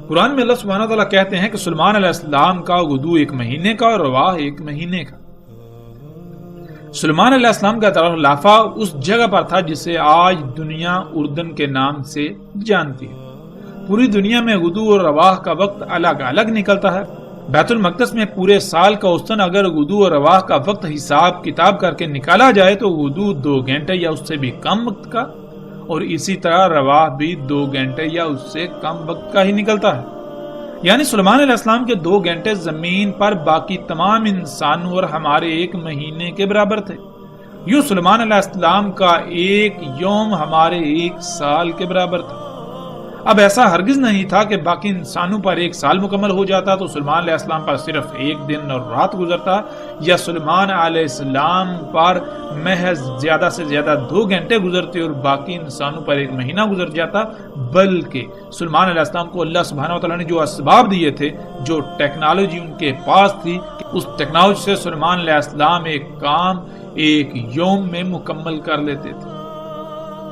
A: قرآن میں اللہ سبحانہ تعالیٰ کہتے ہیں کہ سلیمان علیہ السلام کا غدو 1 مہینے کا اور رواح 1 مہینے کا۔ سلیمان علیہ السلام کا دارالخلافہ اس جگہ پر تھا جسے آج دنیا اردن کے نام سے جانتی ہے۔ پوری دنیا میں غدو اور رواح کا وقت الگ الگ نکلتا ہے۔ بیت المقدس میں پورے سال کا اوسطاً اگر غدو اور رواح کا وقت حساب کتاب کر کے نکالا جائے تو غدو 2 گھنٹے یا اس سے بھی کم وقت کا، اور اسی طرح رواح بھی 2 گھنٹے یا اس سے کم وقت کا ہی نکلتا ہے۔ یعنی سلیمان علیہ السلام کے 2 گھنٹے زمین پر باقی تمام انسانوں اور ہمارے 1 مہینے کے برابر تھے۔ یوں سلیمان علیہ السلام کا 1 یوم ہمارے 1 سال کے برابر تھا۔ اب ایسا ہرگز نہیں تھا کہ باقی انسانوں پر 1 سال مکمل ہو جاتا تو سلیمان علیہ السلام پر صرف 1 دن اور رات گزرتا، یا سلیمان علیہ السلام پر محض زیادہ سے زیادہ 2 گھنٹے گزرتے اور باقی انسانوں پر 1 مہینہ گزر جاتا، بلکہ سلیمان علیہ السلام کو اللہ سبحانہ و تعالیٰ نے جو اسباب دیے تھے، جو ٹیکنالوجی ان کے پاس تھی، اس ٹیکنالوجی سے سلیمان علیہ السلام ایک کام 1 یوم میں مکمل کر لیتے تھے،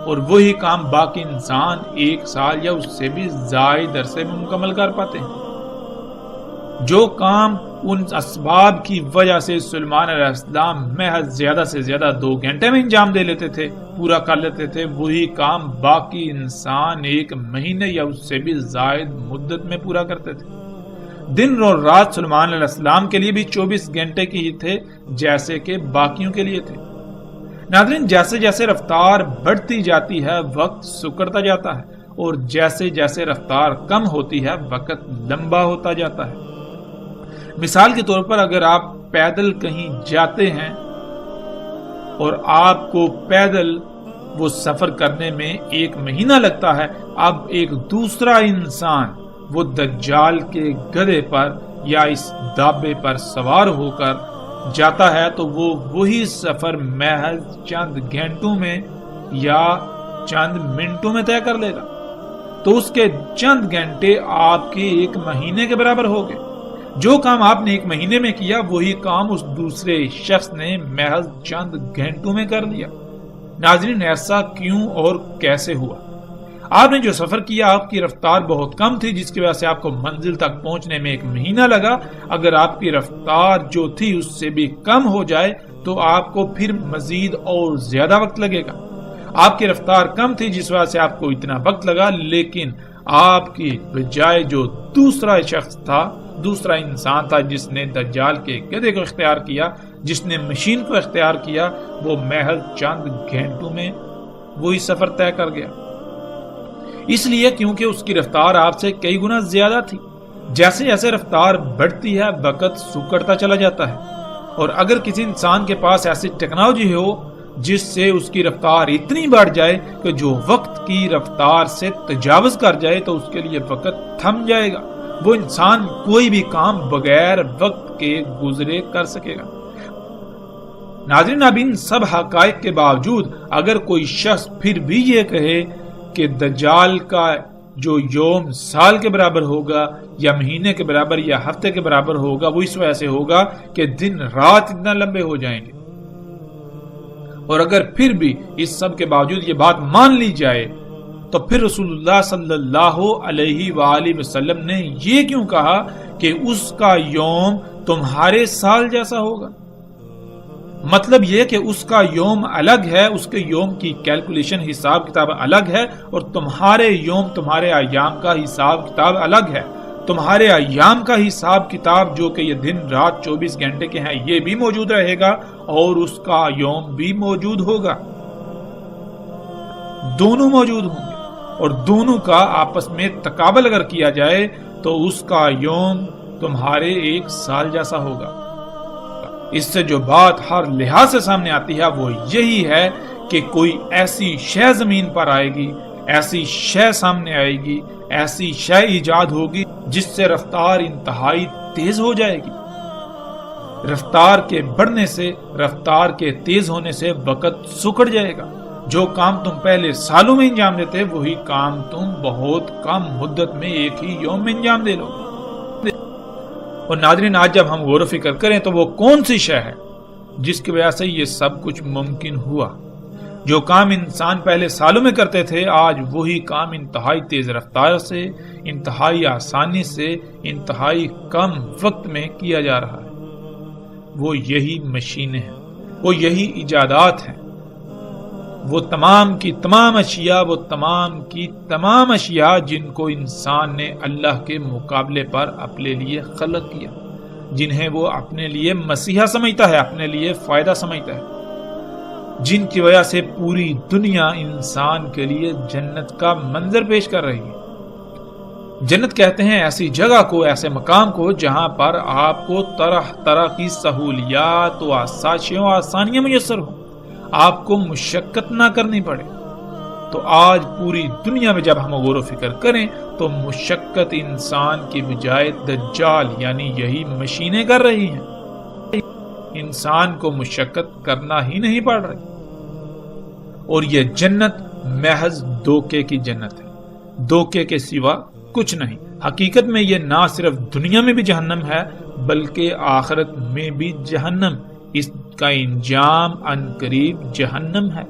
A: اور وہی کام باقی انسان 1 سال یا اس سے بھی زائد عرصے میں مکمل کر پاتے ہیں۔ جو کام ان اسباب کی وجہ سے سلیمان علیہ السلام محض زیادہ سے زیادہ 2 گھنٹے میں انجام دے لیتے تھے، پورا کر لیتے تھے، وہی کام باقی انسان 1 مہینے یا اس سے بھی زائد مدت میں پورا کرتے تھے۔ دن اور رات سلیمان علیہ السلام کے لیے بھی 24 گھنٹے کی ہی تھے جیسے کہ باقیوں کے لیے تھے۔ ناظرین، جیسے جیسے رفتار بڑھتی جاتی ہے وقت سکڑتا جاتا ہے، اور جیسے جیسے رفتار کم ہوتی ہے وقت لمبا ہوتا جاتا ہے۔ مثال کے طور پر اگر آپ پیدل کہیں جاتے ہیں اور آپ کو پیدل وہ سفر کرنے میں 1 مہینہ لگتا ہے، اب ایک دوسرا انسان وہ دجال کے گدھے پر یا اس دابے پر سوار ہو کر جاتا ہے تو وہ وہی سفر محض چند گھنٹوں میں یا چند منٹوں میں طے کر لے گا، تو اس کے چند گھنٹے آپ کے 1 مہینے کے برابر ہو گئے۔ جو کام آپ نے 1 مہینے میں کیا وہی کام اس دوسرے شخص نے محض چند گھنٹوں میں کر لیا۔ ناظرین، ایسا کیوں اور کیسے ہوا؟ آپ نے جو سفر کیا آپ کی رفتار بہت کم تھی، جس کی وجہ سے آپ کو منزل تک پہنچنے میں 1 مہینہ لگا۔ اگر آپ کی رفتار جو تھی اس سے بھی کم ہو جائے تو آپ کو پھر مزید اور زیادہ وقت لگے گا۔ آپ کی رفتار کم تھی جس وجہ سے آپ کو اتنا وقت لگا، لیکن آپ کی بجائے جو دوسرا شخص تھا، دوسرا انسان تھا جس نے دجال کے گدھے کو اختیار کیا، جس نے مشین کو اختیار کیا، وہ محض چند گھنٹوں میں وہی سفر طے کر گیا۔ اس لیے کیونکہ اس کی رفتار آپ سے کئی گنا زیادہ تھی۔ جیسے جیسے رفتار بڑھتی ہے وقت سکڑتا چلا جاتا ہے، اور اگر کسی انسان کے پاس ایسی ٹیکنالوجی ہو جس سے اس کی رفتار اتنی بڑھ جائے کہ جو وقت کی رفتار سے تجاوز کر جائے تو اس کے لیے وقت تھم جائے گا، وہ انسان کوئی بھی کام بغیر وقت کے گزرے کر سکے گا۔ ناظرین، اب ان سب حقائق کے باوجود اگر کوئی شخص پھر بھی یہ کہے کہ دجال کا جو یوم سال کے برابر ہوگا یا مہینے کے برابر یا ہفتے کے برابر ہوگا، وہ اس وجہ سے ہوگا کہ دن رات اتنا لمبے ہو جائیں گے، اور اگر پھر بھی اس سب کے باوجود یہ بات مان لی جائے تو پھر رسول اللہ صلی اللہ علیہ وآلہ وسلم نے یہ کیوں کہا کہ اس کا یوم تمہارے سال جیسا ہوگا؟ مطلب یہ کہ اس کا یوم الگ ہے، اس کے یوم کی کیلکولیشن حساب کتاب الگ ہے، اور تمہارے یوم تمہارے ایام کا حساب کتاب الگ ہے۔ تمہارے ایام کا حساب کتاب جو کہ یہ دن رات 24 گھنٹے کے ہیں یہ بھی موجود رہے گا، اور اس کا یوم بھی موجود ہوگا، دونوں موجود ہوں گے، اور دونوں کا آپس میں تقابل اگر کیا جائے تو اس کا یوم تمہارے 1 سال جیسا ہوگا۔ اس سے جو بات ہر لحاظ سے سامنے آتی ہے وہ یہی ہے کہ کوئی ایسی شے زمین پر آئے گی، ایسی شے سامنے آئے گی، ایسی شے ایجاد ہوگی جس سے رفتار انتہائی تیز ہو جائے گی۔ رفتار کے بڑھنے سے، رفتار کے تیز ہونے سے وقت سکڑ جائے گا۔ جو کام تم پہلے سالوں میں انجام دیتے وہی کام تم بہت کم مدت میں 1 ہی یوم میں انجام دے لو۔ اور ناظرین، آج جب ہم غور و فکر کریں تو وہ کون سی شے ہے جس کی وجہ سے یہ سب کچھ ممکن ہوا؟ جو کام انسان پہلے سالوں میں کرتے تھے آج وہی کام انتہائی تیز رفتار سے، انتہائی آسانی سے، انتہائی کم وقت میں کیا جا رہا ہے۔ وہ یہی مشینیں ہیں، وہ یہی ایجادات ہیں، وہ تمام کی تمام اشیاء، وہ تمام کی تمام اشیاء جن کو انسان نے اللہ کے مقابلے پر اپنے لیے خلق کیا، جنہیں وہ اپنے لیے مسیحا سمجھتا ہے، اپنے لیے فائدہ سمجھتا ہے، جن کی وجہ سے پوری دنیا انسان کے لیے جنت کا منظر پیش کر رہی ہے۔ جنت کہتے ہیں ایسی جگہ کو، ایسے مقام کو جہاں پر آپ کو طرح طرح کی سہولیات و آسانیاں میسر ہوں، آپ کو مشقت نہ کرنی پڑے۔ تو آج پوری دنیا میں جب ہم غور و فکر کریں تو مشقت انسان کی بجائے دجال یعنی یہی مشینیں کر رہی ہیں، انسان کو مشقت کرنا ہی نہیں پڑ رہی۔ اور یہ جنت محض دھوکے کی جنت ہے، دھوکے کے سوا کچھ نہیں۔ حقیقت میں یہ نہ صرف دنیا میں بھی جہنم ہے بلکہ آخرت میں بھی جہنم، اس کا انجام عنقریب جہنم ہے۔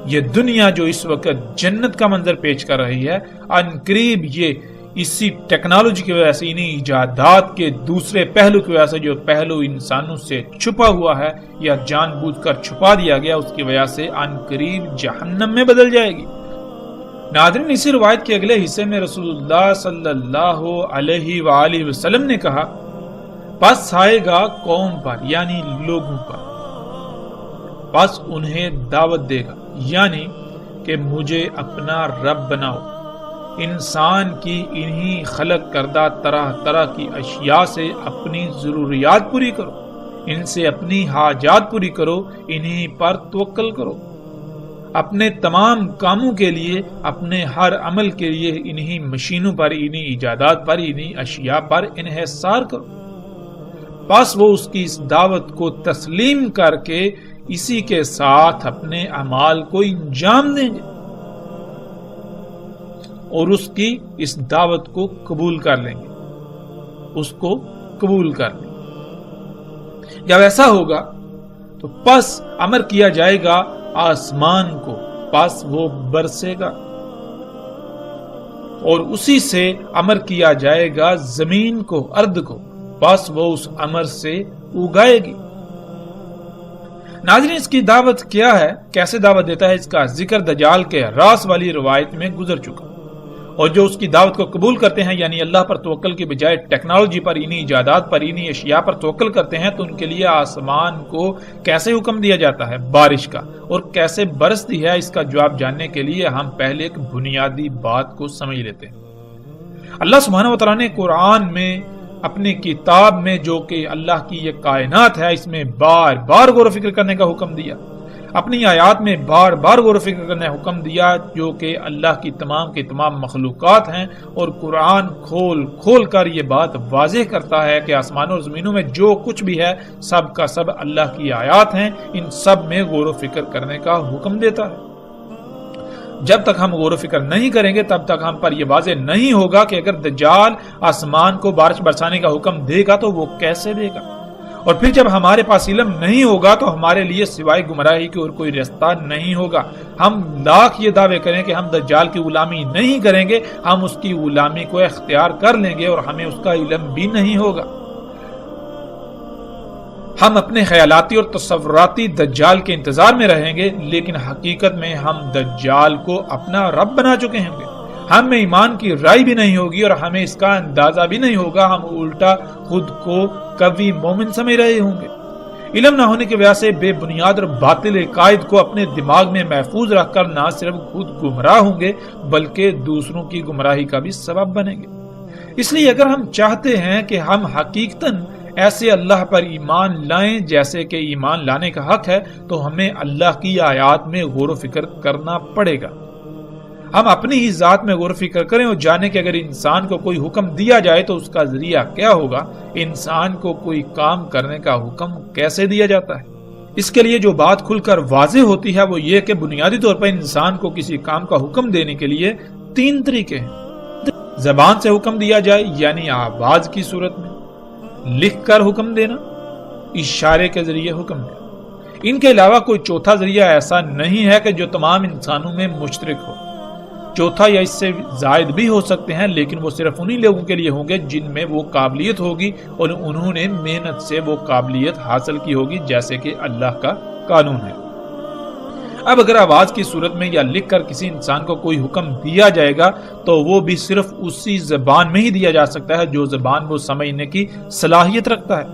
A: یہ دنیا جو اس وقت جنت کا منظر پیش کر رہی ہے، عنقریب یہ اسی ٹیکنالوجی کی وجہ سے، انہیں ایجادات کے دوسرے پہلو کی وجہ سے، جو پہلو انسانوں سے چھپا ہوا ہے یا جان بوجھ کر چھپا دیا گیا، اس کی وجہ سے عن قریب جہنم میں بدل جائے گی۔ ناظرین، اسی روایت کے اگلے حصے میں رسول اللہ صلی اللہ علیہ وآلہ وسلم نے کہا، پس آئے گا قوم پر یعنی لوگوں پر، پس انہیں دعوت دے گا یعنی کہ مجھے اپنا رب بناؤ، انسان کی انہی خلق کردہ طرح طرح کی اشیاء سے اپنی ضروریات پوری کرو، ان سے اپنی حاجات پوری کرو، انہی پر توکل کرو، اپنے تمام کاموں کے لیے، اپنے ہر عمل کے لیے انہی مشینوں پر، انہی ایجادات پر، انہی اشیاء پر انحصار کرو۔ پس وہ اس کی اس دعوت کو تسلیم کر کے اسی کے ساتھ اپنے اعمال کو انجام دیں گے اور اس کی اس دعوت کو قبول کر لیں گے، اس کو قبول کر لیں گے۔ جب ایسا ہوگا تو پس امر کیا جائے گا آسمان کو، پس وہ برسے گا، اور اسی سے امر کیا جائے گا زمین کو، ارض کو، پس وہ اس امر سے اگائے گی۔ ناظرین، اس کی دعوت کیا ہے، کیسے دعوت دیتا ہے، اس کا ذکر دجال کے راس والی روایت میں گزر چکا، اور جو اس کی دعوت کو قبول کرتے ہیں یعنی اللہ پر توکل کے بجائے ٹیکنالوجی پر، انہی ایجادات پر، انہی اشیاء پر توکل کرتے ہیں، تو ان کے لیے آسمان کو کیسے حکم دیا جاتا ہے بارش کا اور کیسے برستی ہے، اس کا جواب جاننے کے لیے ہم پہلے ایک بنیادی بات کو سمجھ لیتے ہیں۔ اللہ سبحانہ و تعالیٰ نے قرآن میں، اپنی کتاب میں، جو کہ اللہ کی یہ کائنات ہے، اس میں بار بار غور و فکر کرنے کا حکم دیا، اپنی آیات میں بار بار غور و فکر کرنے کا حکم دیا، جو کہ اللہ کی تمام مخلوقات ہیں، اور قرآن کھول کھول کر یہ بات واضح کرتا ہے کہ آسمانوں اور زمینوں میں جو کچھ بھی ہے سب کا سب اللہ کی آیات ہیں، ان سب میں غور و فکر کرنے کا حکم دیتا ہے۔ جب تک ہم غور و فکر نہیں کریں گے تب تک ہم پر یہ واضح نہیں ہوگا کہ اگر دجال آسمان کو بارش برسانے کا حکم دے گا تو وہ کیسے دے گا، اور پھر جب ہمارے پاس علم نہیں ہوگا تو ہمارے لیے سوائے گمراہی کی اور کوئی راستہ نہیں ہوگا۔ ہم لاکھ یہ دعوے کریں کہ ہم دجال کی غلامی نہیں کریں گے، ہم اس کی غلامی کو اختیار کر لیں گے اور ہمیں اس کا علم بھی نہیں ہوگا۔ ہم اپنے خیالاتی اور تصوراتی دجال کے انتظار میں رہیں گے، لیکن حقیقت میں ہم دجال کو اپنا رب بنا چکے ہوں گے۔ ہم میں ایمان کی رائے بھی نہیں ہوگی اور ہمیں اس کا اندازہ بھی نہیں ہوگا، ہم الٹا خود کو قوی مومن سمجھ رہے ہوں گے۔ علم نہ ہونے کی وجہ سے بے بنیاد اور باطل عقائد کو اپنے دماغ میں محفوظ رکھ کر نہ صرف خود گمراہ ہوں گے بلکہ دوسروں کی گمراہی کا بھی سبب بنیں گے۔ اس لیے اگر ہم چاہتے ہیں کہ ہم حقیقتاً ایسے اللہ پر ایمان لائیں جیسے کہ ایمان لانے کا حق ہے، تو ہمیں اللہ کی آیات میں غور و فکر کرنا پڑے گا۔ ہم اپنی ہی ذات میں غور و فکر کریں اور جانیں کہ اگر انسان کو کوئی حکم دیا جائے تو اس کا ذریعہ کیا ہوگا، انسان کو کوئی کام کرنے کا حکم کیسے دیا جاتا ہے۔ اس کے لیے جو بات کھل کر واضح ہوتی ہے وہ یہ کہ بنیادی طور پر انسان کو کسی کام کا حکم دینے کے لیے 3 طریقے ہیں۔ زبان سے حکم دیا جائے یعنی آواز کی صورت میں، لکھ کر حکم دینا، اشارے کے ذریعے حکم دینا۔ ان کے علاوہ کوئی چوتھا ذریعہ ایسا نہیں ہے کہ جو تمام انسانوں میں مشترک ہو۔ چوتھا یا اس سے زائد بھی ہو سکتے ہیں، لیکن وہ صرف انہی لوگوں کے لیے ہوں گے جن میں وہ قابلیت ہوگی اور انہوں نے محنت سے وہ قابلیت حاصل کی ہوگی، جیسے کہ اللہ کا قانون ہے۔ اب اگر آواز کی صورت میں یا لکھ کر کسی انسان کو کوئی حکم دیا جائے گا تو وہ بھی صرف اسی زبان میں ہی دیا جا سکتا ہے جو زبان وہ سمجھنے کی صلاحیت رکھتا ہے۔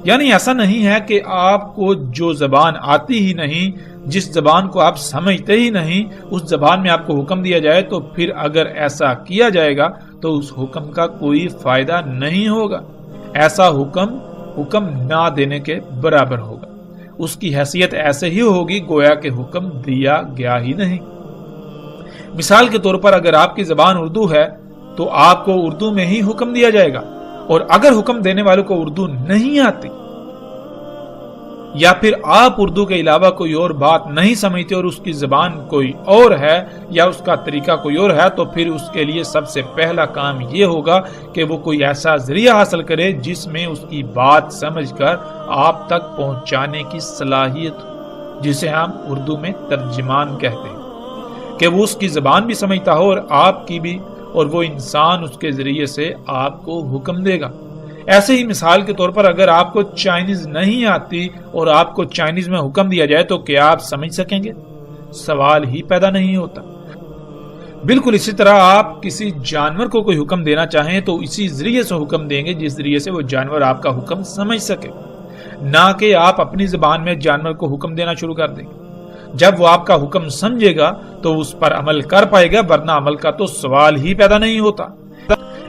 A: یعنی ایسا نہیں ہے کہ آپ کو جو زبان آتی ہی نہیں، جس زبان کو آپ سمجھتے ہی نہیں، اس زبان میں آپ کو حکم دیا جائے تو پھر اگر ایسا کیا جائے گا تو اس حکم کا کوئی فائدہ نہیں ہوگا۔ ایسا حکم نہ دینے کے برابر ہوگا، اس کی حیثیت ایسے ہی ہوگی گویا کہ حکم دیا گیا ہی نہیں۔ مثال کے طور پر اگر آپ کی زبان اردو ہے تو آپ کو اردو میں ہی حکم دیا جائے گا، اور اگر حکم دینے والوں کو اردو نہیں آتی یا پھر آپ اردو کے علاوہ کوئی اور بات نہیں سمجھتے اور اس کی زبان کوئی اور ہے یا اس کا طریقہ کوئی اور ہے، تو پھر اس کے لیے سب سے پہلا کام یہ ہوگا کہ وہ کوئی ایسا ذریعہ حاصل کرے جس میں اس کی بات سمجھ کر آپ تک پہنچانے کی صلاحیت ہو، جسے ہم اردو میں ترجمان کہتے ہیں، کہ وہ اس کی زبان بھی سمجھتا ہو اور آپ کی بھی، اور وہ انسان اس کے ذریعے سے آپ کو حکم دے گا۔ ایسے ہی مثال کے طور پر اگر آپ کو چائنیز نہیں آتی اور آپ کو چائنیز میں حکم دیا جائے تو کیا آپ سمجھ سکیں گے؟ سوال ہی پیدا نہیں ہوتا۔ بالکل اسی طرح آپ کسی جانور کو کوئی حکم دینا چاہیں تو اسی ذریعے سے حکم دیں گے جس ذریعے سے وہ جانور آپ کا حکم سمجھ سکے، نہ کہ آپ اپنی زبان میں جانور کو حکم دینا شروع کر دیں گے۔ جب وہ آپ کا حکم سمجھے گا تو اس پر عمل کر پائے گا، ورنہ عمل کا تو سوال ہی پیدا نہیں ہوتا۔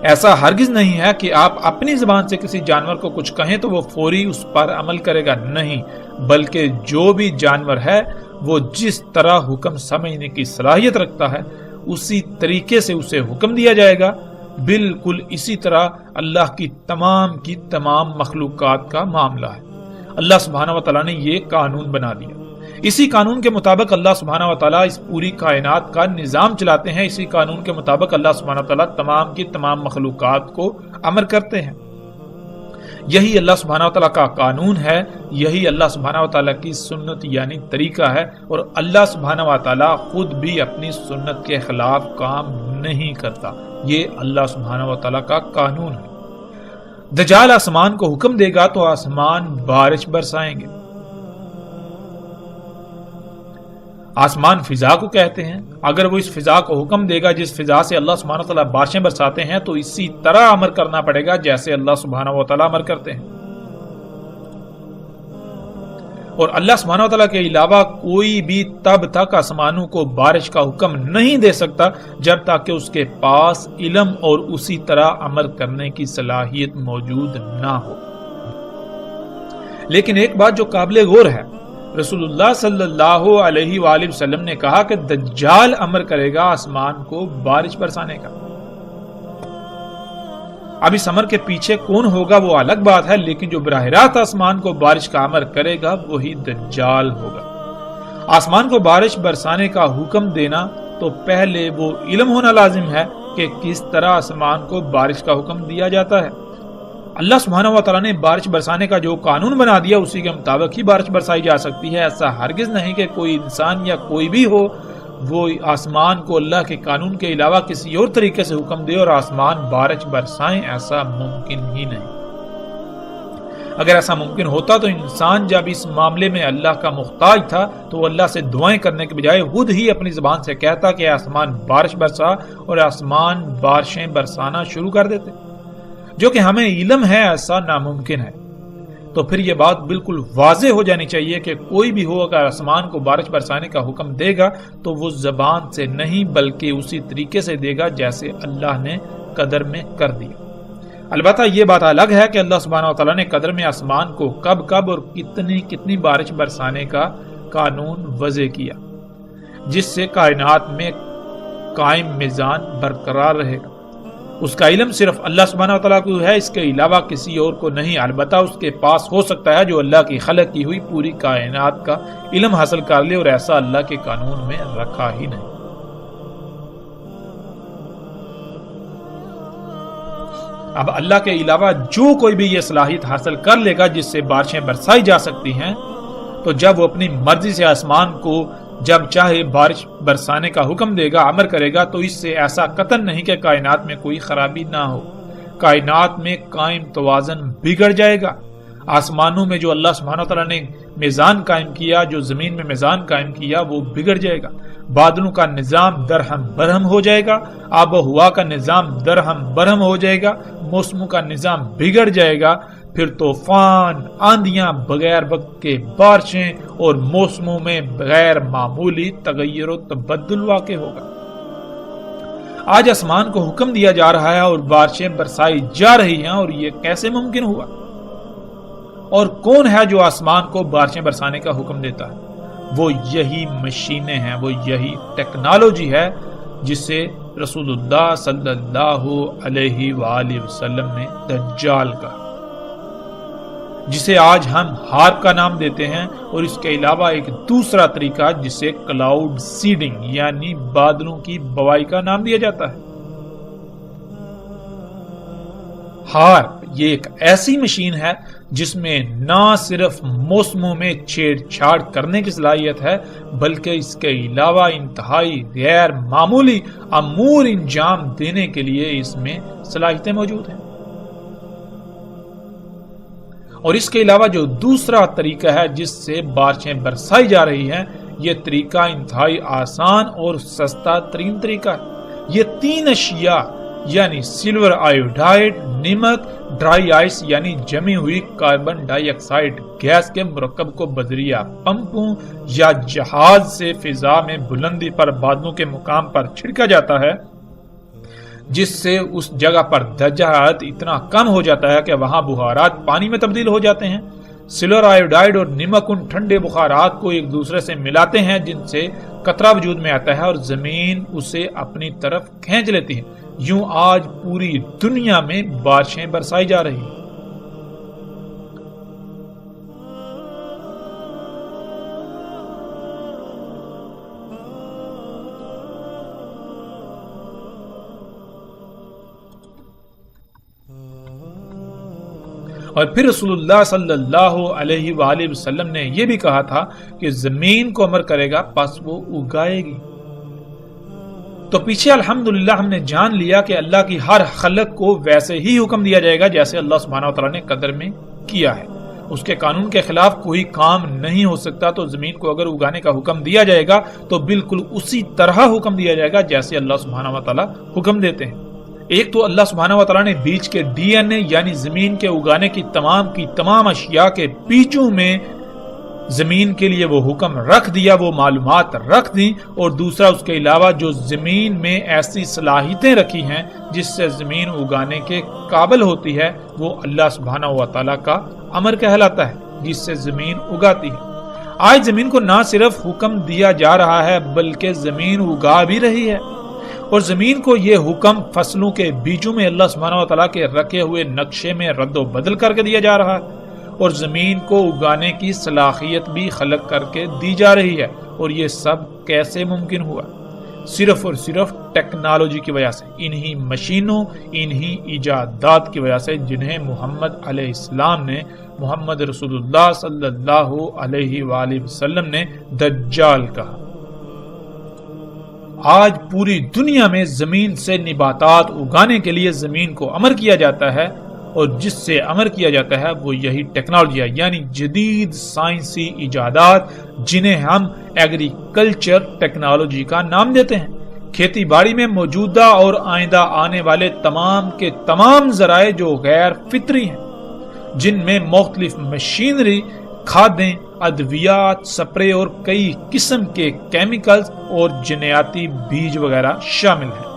A: ایسا ہرگز نہیں ہے کہ آپ اپنی زبان سے کسی جانور کو کچھ کہیں تو وہ فوری اس پر عمل کرے گا، نہیں، بلکہ جو بھی جانور ہے وہ جس طرح حکم سمجھنے کی صلاحیت رکھتا ہے اسی طریقے سے اسے حکم دیا جائے گا۔ بالکل اسی طرح اللہ کی تمام مخلوقات کا معاملہ ہے۔ اللہ سبحانہ و تعالیٰ نے یہ قانون بنا دیا، اسی قانون کے مطابق اللہ سبحانہ و تعالیٰ اس پوری کائنات کا نظام چلاتے ہیں، اسی قانون کے مطابق اللہ سبحانہ و تعالیٰ تمام مخلوقات کو امر کرتے ہیں۔ یہی اللہ سبحانہ و تعالیٰ کا قانون ہے، یہی اللہ سبحانہ و تعالیٰ کی سنت یعنی طریقہ ہے، اور اللہ سبحانہ و تعالیٰ خود بھی اپنی سنت کے خلاف کام نہیں کرتا۔ یہ اللہ سبحانہ و تعالیٰ کا قانون ہے۔ دجال آسمان کو حکم دے گا تو آسمان بارش برسائیں گے۔ آسمان فضا کو کہتے ہیں، اگر وہ اس فضا کو حکم دے گا جس فضا سے اللہ سبحانہ و تعالیٰ بارشیں برساتے ہیں تو اسی طرح امر کرنا پڑے گا جیسے اللہ سبحانہ و تعالیٰ امر کرتے ہیں۔ اور اللہ سبحانہ و تعالیٰ کے علاوہ کوئی بھی تب تک آسمانوں کو بارش کا حکم نہیں دے سکتا جب تک کہ اس کے پاس علم اور اسی طرح عمل کرنے کی صلاحیت موجود نہ ہو۔ لیکن ایک بات جو قابل غور ہے، رسول اللہ صلی اللہ علیہ وآلہ وسلم نے کہا کہ دجال امر کرے گا آسمان کو بارش برسانے کا۔ اب اس امر کے پیچھے کون ہوگا وہ الگ بات ہے، لیکن جو براہ راست آسمان کو بارش کا امر کرے گا وہی دجال ہوگا۔ آسمان کو بارش برسانے کا حکم دینا تو پہلے وہ علم ہونا لازم ہے کہ کس طرح آسمان کو بارش کا حکم دیا جاتا ہے۔ اللہ سبحانہ و تعالیٰ نے بارش برسانے کا جو قانون بنا دیا اسی کے مطابق ہی بارش برسائی جا سکتی ہے۔ ایسا ہرگز نہیں کہ کوئی انسان یا کوئی بھی ہو وہ آسمان کو اللہ کے قانون کے علاوہ کسی اور طریقے سے حکم دے اور آسمان بارش برسائیں، ایسا ممکن ہی نہیں۔ اگر ایسا ممکن ہوتا تو انسان جب اس معاملے میں اللہ کا محتاج تھا تو وہ اللہ سے دعائیں کرنے کے بجائے خود ہی اپنی زبان سے کہتا کہ آسمان بارش برسا، اور آسمان بارشیں برسانا شروع کر دیتے، جو کہ ہمیں علم ہے ایسا ناممکن ہے۔ تو پھر یہ بات بالکل واضح ہو جانی چاہیے کہ کوئی بھی ہو اگر آسمان کو بارش برسانے کا حکم دے گا تو وہ زبان سے نہیں بلکہ اسی طریقے سے دے گا جیسے اللہ نے قدر میں کر دیا۔ البتہ یہ بات الگ ہے کہ اللہ سبحانہ و تعالیٰ نے قدر میں آسمان کو کب اور کتنی بارش برسانے کا قانون وضع کیا جس سے کائنات میں قائم میزان برقرار رہے گا۔ اس کا علم صرف اللہ سبحانہ و تعالیٰ کو ہے، اس کے علاوہ کسی اور کو نہیں۔ البتہ اس کے پاس ہو سکتا ہے جو اللہ کی خلق کی ہوئی پوری کائنات کا علم حاصل کر لے، اور ایسا اللہ کے قانون میں رکھا ہی نہیں۔ اب اللہ کے علاوہ جو کوئی بھی یہ صلاحیت حاصل کر لے گا جس سے بارشیں برسائی جا سکتی ہیں، تو جب وہ اپنی مرضی سے آسمان کو جب چاہے بارش برسانے کا حکم دے گا، امر کرے گا، تو اس سے ایسا قطعاً نہیں کہ کائنات میں کوئی خرابی نہ ہو۔ کائنات میں قائم توازن بگڑ جائے گا۔ آسمانوں میں جو اللہ سبحانہ وتعالی نے میزان قائم کیا، جو زمین میں میزان قائم کیا، وہ بگڑ جائے گا۔ بادلوں کا نظام درہم برہم ہو جائے گا، آب و ہوا کا نظام درہم برہم ہو جائے گا، موسموں کا نظام بگڑ جائے گا، پھر طوفان، آندیاں، بغیر وقت کے بارشیں اور موسموں میں غیر معمولی تغیر و تبدل واقع ہوگا۔ آج آسمان کو حکم دیا جا رہا ہے اور بارشیں برسائی جا رہی ہیں، اور یہ کیسے ممکن ہوا؟ اور کون ہے جو آسمان کو بارشیں برسانے کا حکم دیتا ہے؟ وہ یہی مشینیں ہیں، وہ یہی ٹیکنالوجی ہے جسے رسول اللہ صلی اللہ علیہ وآلہ وسلم نے دجال کہا، جسے آج ہم ہارپ کا نام دیتے ہیں، اور اس کے علاوہ ایک دوسرا طریقہ جسے کلاؤڈ سیڈنگ یعنی بادلوں کی بوائی کا نام دیا جاتا ہے۔ ہارپ یہ ایک ایسی مشین ہے جس میں نہ صرف موسموں میں چھیڑ چھاڑ کرنے کی صلاحیت ہے بلکہ اس کے علاوہ انتہائی غیر معمولی امور انجام دینے کے لیے اس میں صلاحیتیں موجود ہیں۔ اور اس کے علاوہ جو دوسرا طریقہ ہے جس سے بارشیں برسائی جا رہی ہیں، یہ طریقہ انتہائی آسان اور سستا ترین طریقہ ہے۔ یہ تین اشیاء یعنی سلور آئیوڈائڈ، نمک، ڈرائی آئس یعنی جمی ہوئی کاربن ڈائی آکسائڈ گیس کے مرکب کو بذریعہ پمپوں یا جہاز سے فضا میں بلندی پر بادلوں کے مقام پر چھڑکا جاتا ہے، جس سے اس جگہ پر درجہ حرارت اتنا کم ہو جاتا ہے کہ وہاں بخارات پانی میں تبدیل ہو جاتے ہیں۔ سلور آئیوڈائڈ اور نمک ان ٹھنڈے بخارات کو ایک دوسرے سے ملاتے ہیں جن سے قطرہ وجود میں آتا ہے اور زمین اسے اپنی طرف کھینچ لیتی ہے۔ یوں آج پوری دنیا میں بارشیں برسائی جا رہی ہیں۔ اور پھر رسول اللہ صلی اللہ علیہ وآلہ وسلم نے یہ بھی کہا تھا کہ زمین کو امر کرے گا پس وہ اگائے گی۔ تو پیچھے الحمدللہ ہم نے جان لیا کہ اللہ کی ہر خلق کو ویسے ہی حکم دیا جائے گا جیسے اللہ سبحانہ وتعالی نے قدر میں کیا ہے۔ اس کے قانون کے خلاف کوئی کام نہیں ہو سکتا، تو زمین کو اگر اگانے کا حکم دیا جائے گا تو بالکل اسی طرح حکم دیا جائے گا جیسے اللہ سبحانہ وتعالی حکم دیتے ہیں۔ ایک تو اللہ سبحانہ وتعالی نے بیج کے ڈی این اے یعنی زمین کے اگانے کی تمام اشیاء کے بیجوں میں زمین کے لیے وہ حکم رکھ دیا، وہ معلومات رکھ دی، اور دوسرا اس کے علاوہ جو زمین میں ایسی صلاحیتیں رکھی ہیں جس سے زمین اگانے کے قابل ہوتی ہے، وہ اللہ سبحانہ وتعالی کا امر کہلاتا ہے جس سے زمین اگاتی ہے۔ آج زمین کو نہ صرف حکم دیا جا رہا ہے بلکہ زمین اگا بھی رہی ہے، اور زمین کو یہ حکم فصلوں کے بیجوں میں اللہ سبحانہ وتعالی کے رکھے ہوئے نقشے میں رد و بدل کر کے دیا جا رہا ہے، اور زمین کو اگانے کی صلاحیت بھی خلق کر کے دی جا رہی ہے۔ اور یہ سب کیسے ممکن ہوا؟ صرف اور صرف ٹیکنالوجی کی وجہ سے، انہی مشینوں، انہی ایجادات کی وجہ سے جنہیں محمد علیہ السلام نے، محمد رسول اللہ صلی اللہ علیہ وآلہ وسلم نے دجال کہا۔ آج پوری دنیا میں زمین سے نباتات اگانے کے لیے زمین کو امر کیا جاتا ہے، اور جس سے امر کیا جاتا ہے وہ یہی ٹیکنالوجی ہے، یعنی جدید سائنسی ایجادات جنہیں ہم ایگریکلچر ٹیکنالوجی کا نام دیتے ہیں۔ کھیتی باڑی میں موجودہ اور آئندہ آنے والے تمام کے تمام ذرائع جو غیر فطری ہیں، جن میں مختلف مشینری، کھادیں، ادویات، سپرے اور کئی قسم کے کیمیکلز اور جنیاتی بیج وغیرہ شامل ہیں۔